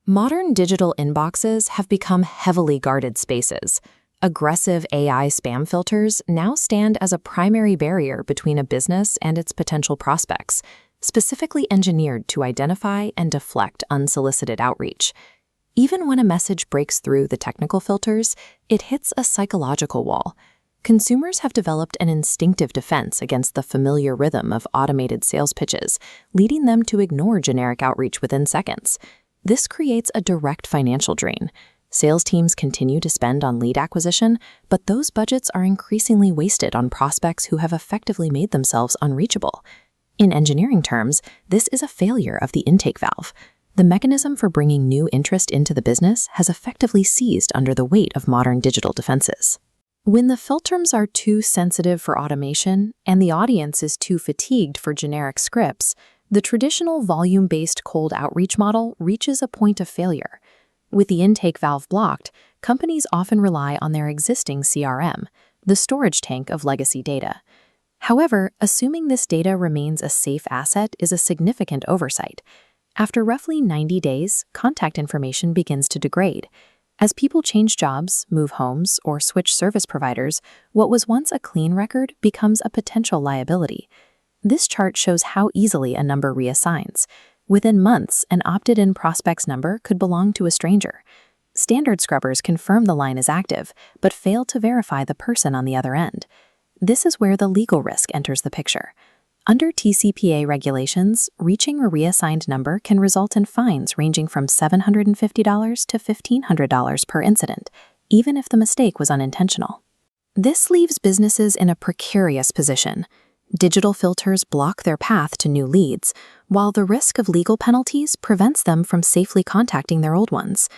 Modern digital inboxes have become heavily guarded spaces. Aggressive AI spam filters now stand as a primary barrier between a business and its potential prospects, specifically engineered to identify and deflect unsolicited outreach. Even when a message breaks through the technical filters, it hits a psychological wall. Consumers have developed an instinctive defense against the familiar rhythm of automated sales pitches, leading them to ignore generic outreach within seconds. This creates a direct financial drain. Sales teams continue to spend on lead acquisition, but those budgets are increasingly wasted on prospects who have effectively made themselves unreachable. In engineering terms, this is a failure of the intake valve. The mechanism for bringing new interest into the business has effectively seized under the weight of modern digital defenses. When the filters are too sensitive for automation and the audience is too fatigued for generic scripts, the traditional volume-based cold outreach model reaches a point of failure. With the intake valve blocked, companies often rely on their existing CRM, the storage tank of legacy data. However, assuming this data remains a safe asset is a significant oversight. After roughly 90 days, contact information begins to degrade. As people change jobs, move homes, or switch service providers, what was once a clean record becomes a potential liability. This chart shows how easily a number reassigns. Within months, an opted-in prospect's number could belong to a stranger. Standard scrubbers confirm the line is active, but fail to verify the person on the other end. This is where the legal risk enters the picture. Under TCPA regulations, reaching a reassigned number can result in fines ranging from $750 to $1,500 per incident, even if the mistake was unintentional. This leaves businesses in a precarious position. Digital filters block their path to new leads, while the risk of legal penalties prevents them from safely contacting their old ones.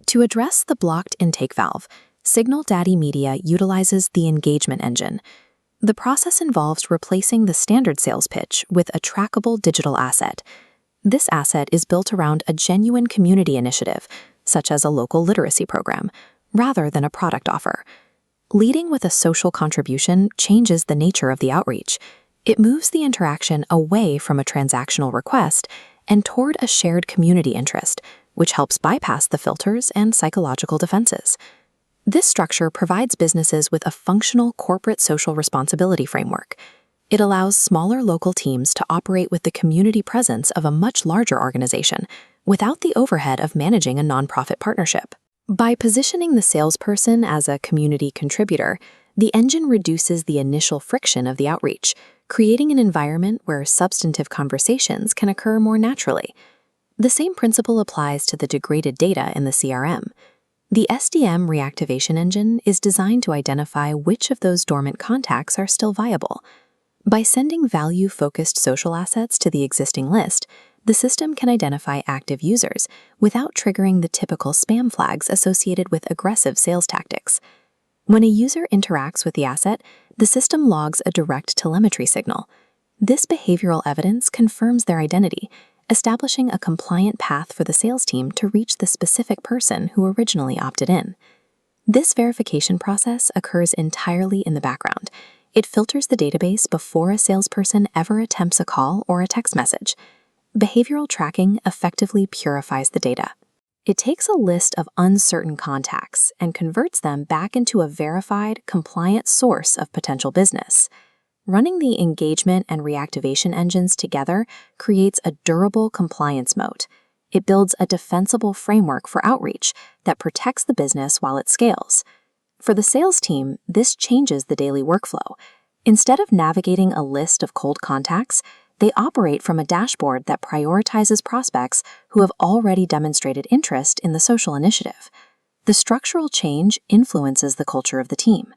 To address the blocked intake valve, Signal Daddy Media utilizes the engagement engine. The process involves replacing the standard sales pitch with a trackable digital asset. This asset is built around a genuine community initiative, such as a local literacy program, rather than a product offer. Leading with a social contribution changes the nature of the outreach. It moves the interaction away from a transactional request and toward a shared community interest, which helps bypass the filters and psychological defenses. This structure provides businesses with a functional corporate social responsibility framework. It allows smaller local teams to operate with the community presence of a much larger organization without the overhead of managing a nonprofit partnership. By positioning the salesperson as a community contributor, the engine reduces the initial friction of the outreach, creating an environment where substantive conversations can occur more naturally. The same principle applies to the degraded data in the CRM. The SDM reactivation engine is designed to identify which of those dormant contacts are still viable. By sending value-focused social assets to the existing list, the system can identify active users without triggering the typical spam flags associated with aggressive sales tactics. When a user interacts with the asset, the system logs a direct telemetry signal. This behavioral evidence confirms their identity, establishing a compliant path for the sales team to reach the specific person who originally opted in. This verification process occurs entirely in the background. It filters the database before a salesperson ever attempts a call or a text message. Behavioral tracking effectively purifies the data. It takes a list of uncertain contacts and converts them back into a verified, compliant source of potential business. Running the engagement and reactivation engines together creates a durable compliance moat. It builds a defensible framework for outreach that protects the business while it scales. For the sales team, this changes the daily workflow. Instead of navigating a list of cold contacts, they operate from a dashboard that prioritizes prospects who have already demonstrated interest in the social initiative. The structural change influences the culture of the team.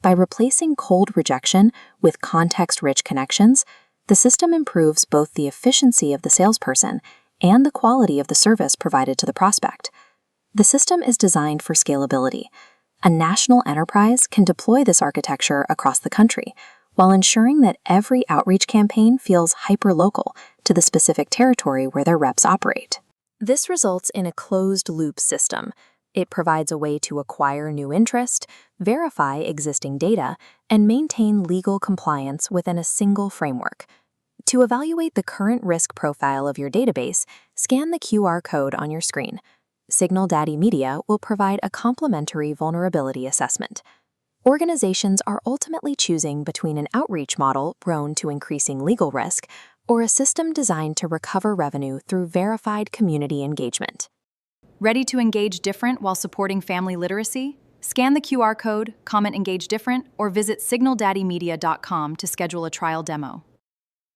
By replacing cold rejection with context-rich connections, the system improves both the efficiency of the salesperson and the quality of the service provided to the prospect. The system is designed for scalability. A national enterprise can deploy this architecture across the country, while ensuring that every outreach campaign feels hyper-local to the specific territory where their reps operate. This results in a closed-loop system. It provides a way to acquire new interest, verify existing data, and maintain legal compliance within a single framework. To evaluate the current risk profile of your database, scan the QR code on your screen. Signal Daddy Media will provide a complimentary vulnerability assessment. Organizations are ultimately choosing between an outreach model prone to increasing legal risk or a system designed to recover revenue through verified community engagement. Ready to engage different while supporting family literacy? Scan the QR code, comment Engage Different, or visit signaldaddymedia.com to schedule a trial demo.